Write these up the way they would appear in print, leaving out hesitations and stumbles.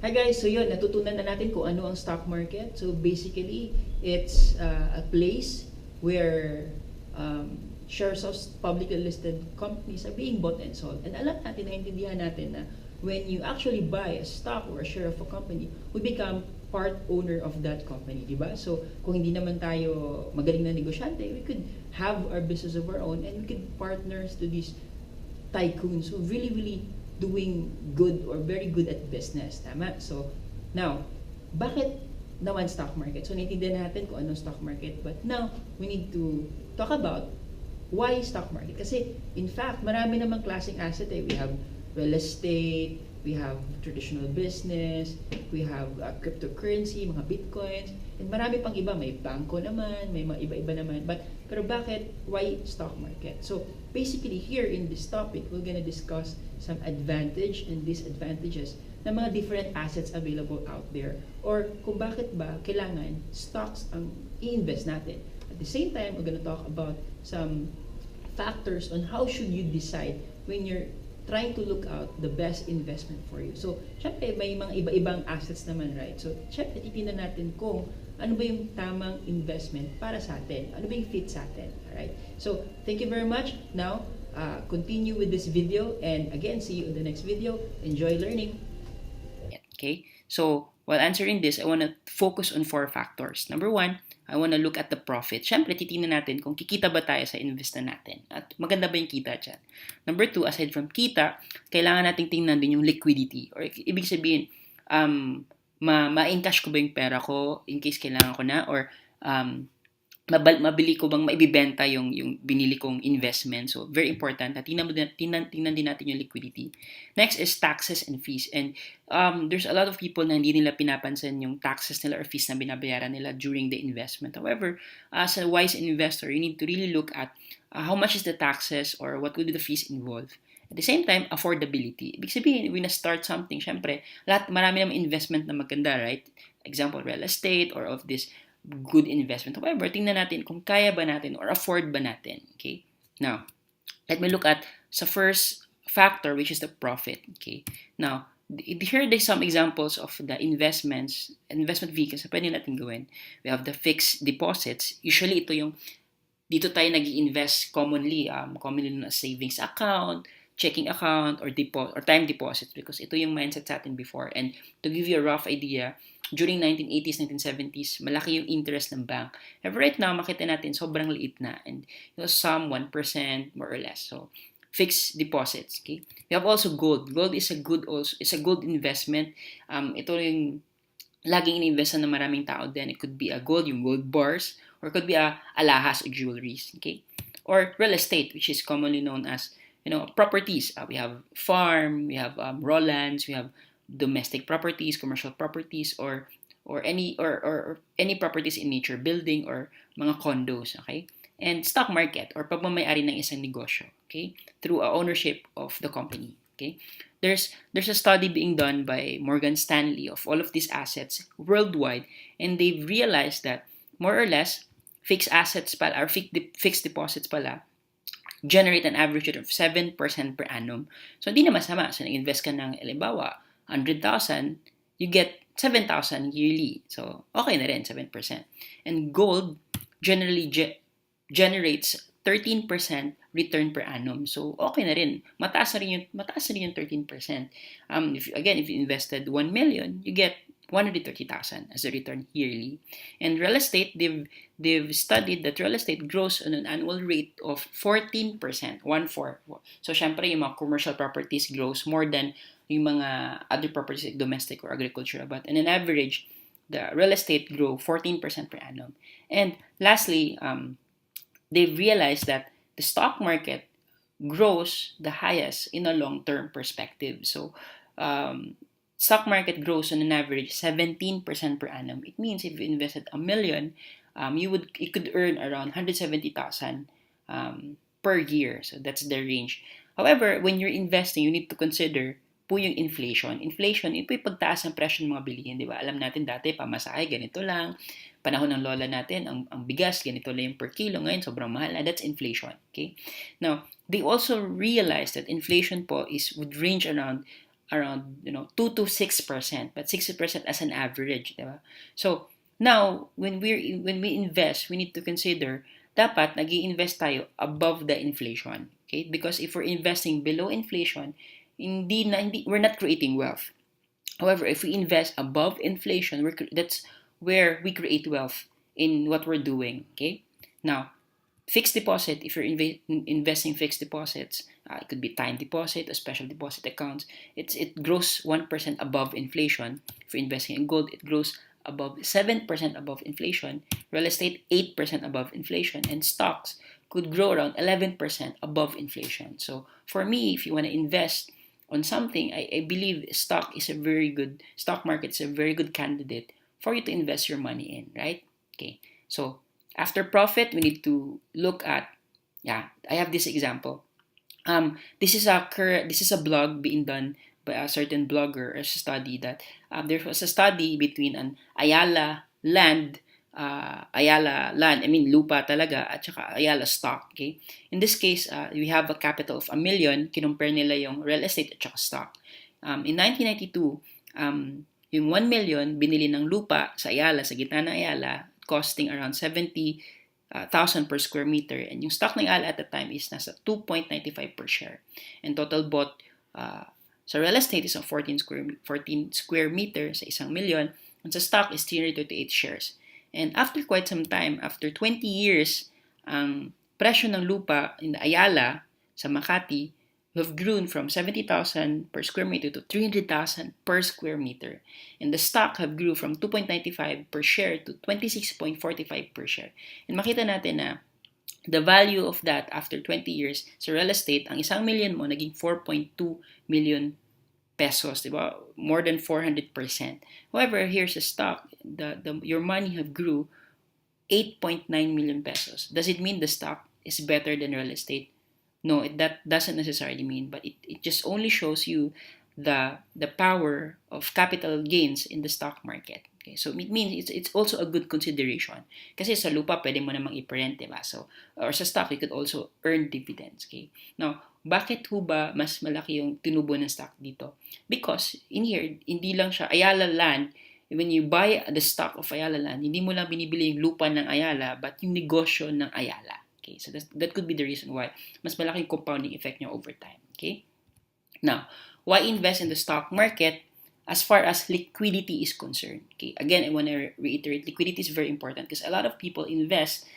Hi guys, so yun, natutunan na natin kung ano ang stock market. So basically, it's a place where shares of publicly listed companies are being bought and sold. And alam natin, naintindihan natin na when you actually buy a stock or a share of a company, we become part owner of that company, di ba? So kung hindi naman tayo magaling na negosyante, we could have our business of our own and we could partners to these tycoons who really doing good or very good at business. Tama? So, now, bakit naman stock market? So, naintindihan natin kung ano stock market. But now, we need to talk about why stock market. Kasi, in fact, marami namang klaseng asset eh. We have real estate, we have traditional business, we have cryptocurrency, mga bitcoins, and marami pang iba. May bangko naman, may mga iba-iba naman. Pero bakit? Why stock market? So, basically, here in this topic, we're gonna discuss some advantage and disadvantages ng mga different assets available out there or kung bakit ba kailangan stocks ang i-invest natin. At the same time, we're gonna talk about some factors on how should you decide when you're trying to look out the best investment for you. So, syempre, may mga iba-ibang assets naman, right? So, syempre, titingnan natin kung ano ba yung tamang investment para sa atin. Ano ba yung fit sa atin, alright? So, thank you very much. Now, continue with this video and again, see you in the next video. Enjoy learning. Okay, so while answering this, I want to focus on 4 factors. Number 1, I want to look at the profit. Siyempre, titingnan natin kung kikita ba tayo sa invest na natin at maganda ba yung kita dyan. Number 2, aside from kita, kailangan nating tingnan din yung liquidity or ibig sabihin, ma-encash ko ba yung pera ko in case kailangan ko na or mabili ko bang maibibenta yung binili kong investment. So, very important na tingnan din natin yung liquidity. Next is taxes and fees. And there's a lot of people na hindi nila pinapansin yung taxes nila or fees na binabayaran nila during the investment. However, as a wise investor, you need to really look at how much is the taxes or what would be the fees involved. At the same time, affordability. Ibig sabihin, when you start something, syempre, marami namang investment na maganda, right? Example, real estate or of this good investment. However, tingnan natin kung kaya ba natin or afford ba natin. Okay? Now, let me look at sa first factor, which is the profit. Okay? Now, here are some examples of the investment vehicles na pwede natin gawin. We have the fixed deposits. Usually, ito yung dito tayo nag-i-invest commonly na savings account, checking account, or time deposits because ito yung mindset sa atin before. And to give you a rough idea, during 1980s, 1970s, malaki yung interest ng bank. However, right now, makita natin, sobrang liit na. And some 1%, more or less. So, fixed deposits. Okay? We have also gold. Gold is a good investment. Ito yung laging in-investan ng maraming tao din. It could be a gold, yung gold bars, or it could be a alahas or jewelries. Okay? Or real estate, which is commonly known as properties. We have farm, we have raw lands, we have domestic properties, commercial properties, or any properties in nature, building or mga condos, okay? And stock market or pagmamay-ari ng isang negosyo, okay? Through ownership of the company, okay? There's a study being done by Morgan Stanley of all of these assets worldwide, and they've realized that more or less fixed assets pala or fixed deposits pala generate an average rate of 7% per annum. So, hindi na masama. So, nag-invest ka ng, halimbawa, 100,000, you get 7,000 yearly. So, okay na rin, 7%. And gold generally generates 13% return per annum. So, okay na rin. Mataas na rin yung 13%. If you invested 1 million, you get 130,000 as a return yearly. And real estate, they've studied that real estate grows on an annual rate of 14%, 1/4. So, syempre, yung mga commercial properties grows more than yung mga other properties like domestic or agricultural. But on an average, the real estate grow 14% per annum. And lastly, they've realized that the stock market grows the highest in a long-term perspective. So, stock market grows on an average 17% per annum. It means if you invested $1 million, you could earn around 170,000 per year. So that's the range. However, when you're investing, you need to consider po yung inflation. Inflation, ito yung pagtaas ng presyo ng mga bilihin, di ba? Alam natin dati, pamasahe, ganito lang. Panahon ng lola natin, ang bigas, ganito lang yung per kilo. Ngayon, sobrang mahal na. That's inflation. Okay? Now, they also realized that inflation po would range around around 2 to 6%, but 6% as an average, diba? So now when we invest, we need to consider dapat nag-i-invest tayo above the inflation, okay? Because if we're investing below inflation, we're not creating wealth. However, if we invest above inflation, that's where we create wealth in what we're doing. Okay. Now, fixed deposit, if you're investing fixed deposits, it could be time deposit, a special deposit accounts. It grows 1% above inflation. If you're investing in gold, it grows above 7% above inflation. Real estate 8% above inflation, and stocks could grow around 11% above inflation. So for me, if you want to invest on something, I believe stock market is a very good candidate for you to invest your money in, right? Okay. So after profit, we need to look at, yeah, I have this example. This is a blog being done by a certain blogger, a study that there was a study between an Ayala land, I mean lupa talaga, at saka Ayala stock, okay? In this case, we have a capital of 1 million, kinumpare nila yung real estate at saka stock. In 1992, yung 1 million binili ng lupa sa Ayala, sa gitna ng Ayala, costing around 70,000 per square meter, and yung stock ng Ayala at the time is nasa 2.95 per share. And total bought sa real estate is 14 square meter sa 1 million, and sa stock is 338 shares. And after quite some time, after 20 years, ang presyo ng lupa in Ayala sa Makati have grown from 70,000 per square meter to 300,000 per square meter. And the stock have grew from 2.95 per share to 26.45 per share. And makita natin na the value of that after 20 years sa real estate, ang 1 million mo naging 4.2 million pesos, diba? More than 400%. However, here's a stock, your money have grew 8.9 million pesos. Does it mean the stock is better than real estate? No, that doesn't necessarily mean, but it just only shows you the power of capital gains in the stock market. Okay, so it means it's also a good consideration. Kasi sa lupa, pwede mo namang i-rent, diba? So, or sa stock, you could also earn dividends. Okay? Now, bakit ho ba mas malaki yung tinubo ng stock dito? Because in here, hindi lang siya Ayala land. When you buy the stock of Ayala land, hindi mo lang binibili yung lupa ng Ayala, but yung negosyo ng Ayala. Okay, so that could be the reason why mas malaki yung compounding effect niya over time. Okay? Now, why invest in the stock market as far as liquidity is concerned? Okay, again, I want to reiterate, liquidity is very important because a lot of people invest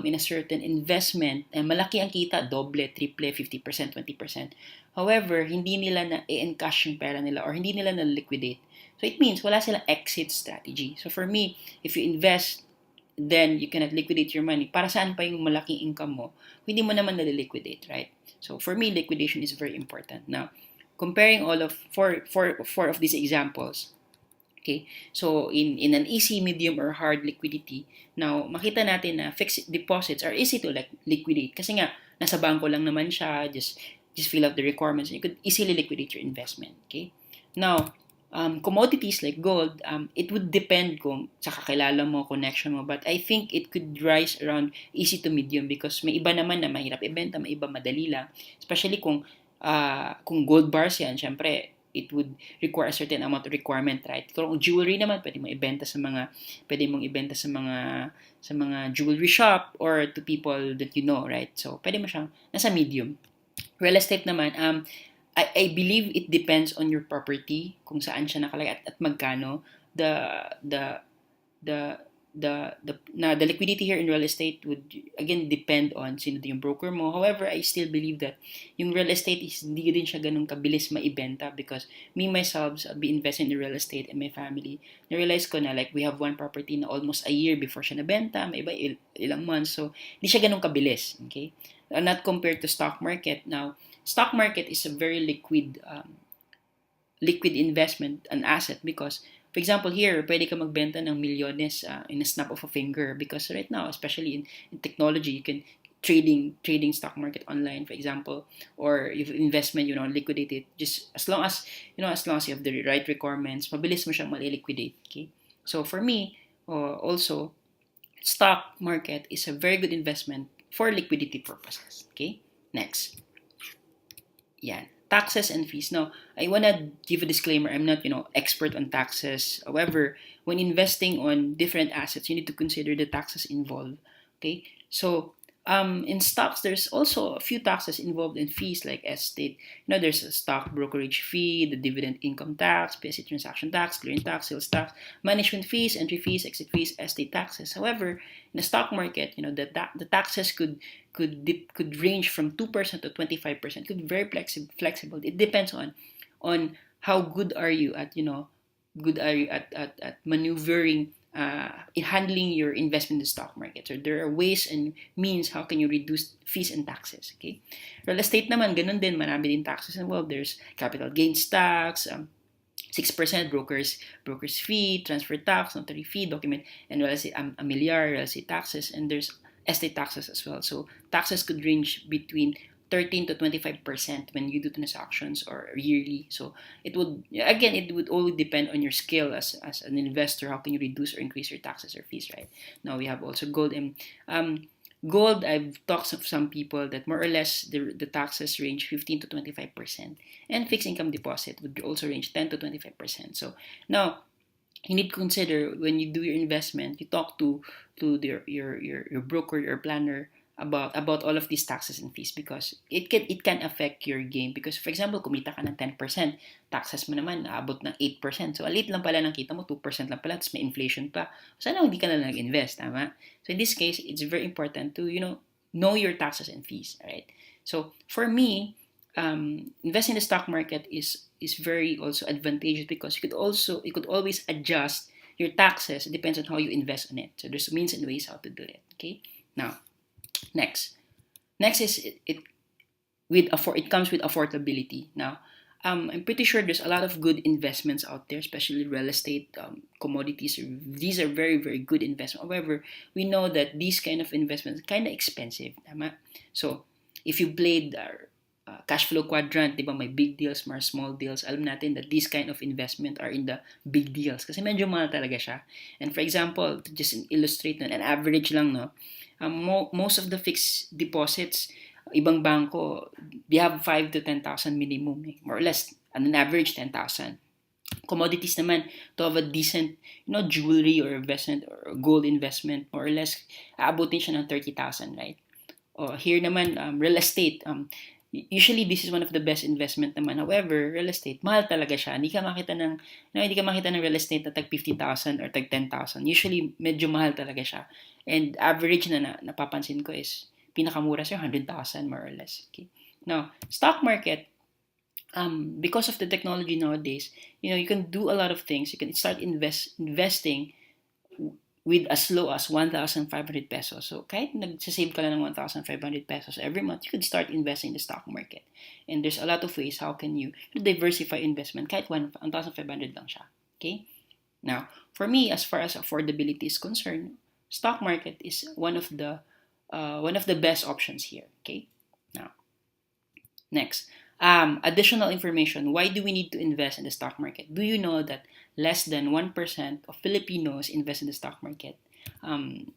in a certain investment, malaki ang kita, doble, triple, 50%, 20%. However, hindi nila na i-encash yung pera nila or hindi nila na liquidate. So it means wala silang exit strategy. So for me, if you invest, then you cannot liquidate your money. Para saan pa yung malaking income mo? Hindi mo naman naliliquidate, right? So for me, liquidation is very important. Now, comparing all of four of these examples, okay, so in an easy, medium, or hard liquidity, now makita natin na fixed deposits are easy to liquidate kasi nga nasa bangko lang naman siya, just fill out the requirements and you could easily liquidate your investment. Okay, now commodities like gold, it would depend kung sa kakilala mo, connection mo, but I think it could rise around easy to medium because may iba naman na mahirap ibenta, may iba madali lang, especially kung gold bars yan, syempre it would require a certain amount of requirement, right? Kung jewelry naman, pwede mong ibenta sa mga jewelry shop or to people that you know, right? So pwede mo siyang nasa medium. Real estate naman, I believe it depends on your property, kung saan siya nakalagay at magkano. The liquidity here in real estate would again depend on sino yung broker mo. However, I still believe that yung real estate is hindi din siya ganun kabilis maibenta because me myself, I'll be investing in real estate and my family. Na-realize ko na like we have one property na almost a year before siya nabenta, may iba ilang months. So, hindi siya ganun kabilis. Okay? Not compared to stock market. Now, stock market is a very liquid investment, an asset because for example here, pwede ka magbenta ng milyones in a snap of a finger because right now, especially in technology, you can trading stock market online, for example, or if investment, liquidate it just as long as you have the right requirements, mabilis mo siyang mali-liquidate. Okay, so for me, also stock market is a very good investment for liquidity purposes. Okay, next. Yan. taxes and fees. Now, I wanna give a disclaimer. I'm not, expert on taxes. However, when investing on different assets, you need to consider the taxes involved. Okay, so in stocks, there's also a few taxes involved in fees like estate. There's a stock brokerage fee, the dividend income tax, PSE transaction tax, clearing tax, sales tax, management fees, entry fees, exit fees, estate taxes. However, in the stock market, the taxes could range from 2% to 25%. Could be very flexible. It depends on how good are you at maneuvering, in handling your investment in the stock market. So there are ways and means how can you reduce fees and taxes. Okay, real estate naman ganun din, marami din taxes involved. There's capital gains tax, 6% brokers fee, transfer tax, notary fee, document, and real estate, real estate taxes, and there's estate taxes as well. So taxes could range between 13 to 25% when you do transactions or yearly. So it would all depend on your skill as an investor. How can you reduce or increase your taxes or fees, right? Now we have also gold, and gold, I've talked to some people that more or less the taxes range 15 to 25%, and fixed income deposit would also range 10 to 25%. So now you need to consider when you do your investment, you talk to your broker, your planner about all of these taxes and fees, because it can affect your game. Because for example, kumita ka ng 10%, taxes mo naman aabot ng 8%. So alit lang pala ng kita mo, 2% lang pala, tapos may inflation pa. Sana hindi ka na nag-invest, tama? So in this case, it's very important to know your taxes and fees, right? So for me, investing in the stock market is very also advantageous, because you could always adjust your taxes. It depends on how you invest on it. So there's means and ways how to do it. Okay, now next is it comes with affordability. Now, I'm pretty sure there's a lot of good investments out there, especially real estate, commodities. These are very, very good investments. However, we know that these kind of investments are kind of expensive. Tama? So, if you played cash flow quadrant, di ba, may big deals, more small deals. Alam natin that these kind of investment are in the big deals kasi medyo mahal talaga siya. And for example, to just illustrate an average lang, no, most of the fixed deposits, ibang banko, they have 5 to 10,000 minimum, more or less, on an average 10,000. Commodities naman, to have a decent, jewelry or investment or gold investment, more or less, aabutin siya ng 30,000, right? Here naman, real estate, usually this is one of the best investment naman. However, real estate, mahal talaga siya. Hindi ka makita ng real estate na tag 50,000 or tag 10,000. Usually, medyo mahal talaga siya. And average na napapansin ko is pinakamura siya 100,000 more or less. Okay. Now, stock market, because of the technology nowadays, you can do a lot of things. You can start investing with as low as 1,500 pesos. So kahit nagsasave ka lang ng 1,500 pesos every month, you could start investing in the stock market. And there's a lot of ways how can you diversify investment kahit 1,500 lang siya. Okay? Now, for me, as far as affordability is concerned, stock market is one of the best options here. Okay? Now, next. Additional information. Why do we need to invest in the stock market? Do you know that less than 1% of Filipinos invest in the stock market? In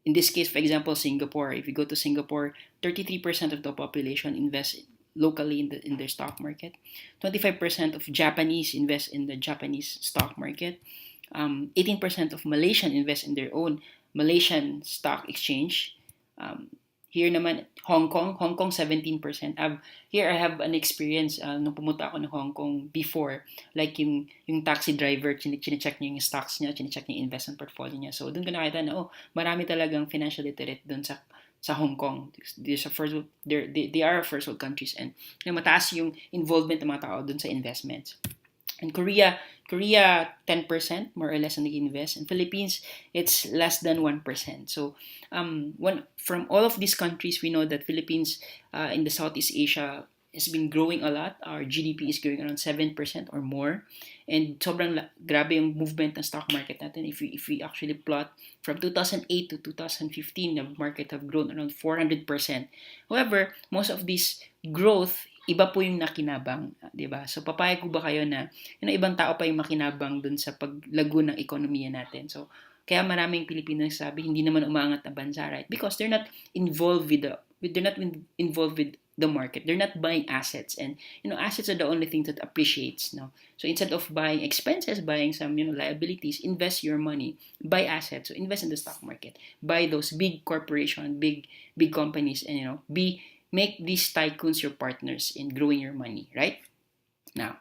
this case, for example, Singapore. If you go to Singapore, 33% of the population invest locally in their stock market. 25% of Japanese invest in the Japanese stock market. 18% of Malaysian invest in their own Malaysian stock exchange. Here naman, Hong Kong 17%. Here I have an experience nung pumunta ako ng Hong Kong before. Like yung taxi driver, chinecheck niya yung stocks niya, chinecheck niya yung investment portfolio niya. So doon ko nakita na, marami talagang financial literate doon sa Hong Kong. They are first world countries, and mataas yung involvement ng mga tao doon sa investments. In Korea 10% more or less ang nag-invest. In Philippines, it's less than 1%. So, from all of these countries, we know that Philippines in the Southeast Asia has been growing a lot. Our GDP is growing around 7% or more. And sobrang grabe yung movement ng stock market natin. If we actually plot from 2008 to 2015, the market have grown around 400%. However, most of this growth, iba po yung nakinabang, di ba? So, papayag ko ba kayo na ibang tao pa yung makinabang dun sa paglago ng ekonomiya natin? So, kaya maraming Pilipino nagsasabi, hindi naman umaangat na bansa, right? Because they're not involved with the market. They're not buying assets, and assets are the only thing that appreciates. No, so instead of buying expenses, buying some liabilities, invest your money, buy assets. So invest in the stock market, buy those big corporation, big companies, and be make these tycoons your partners in growing your money. Right now.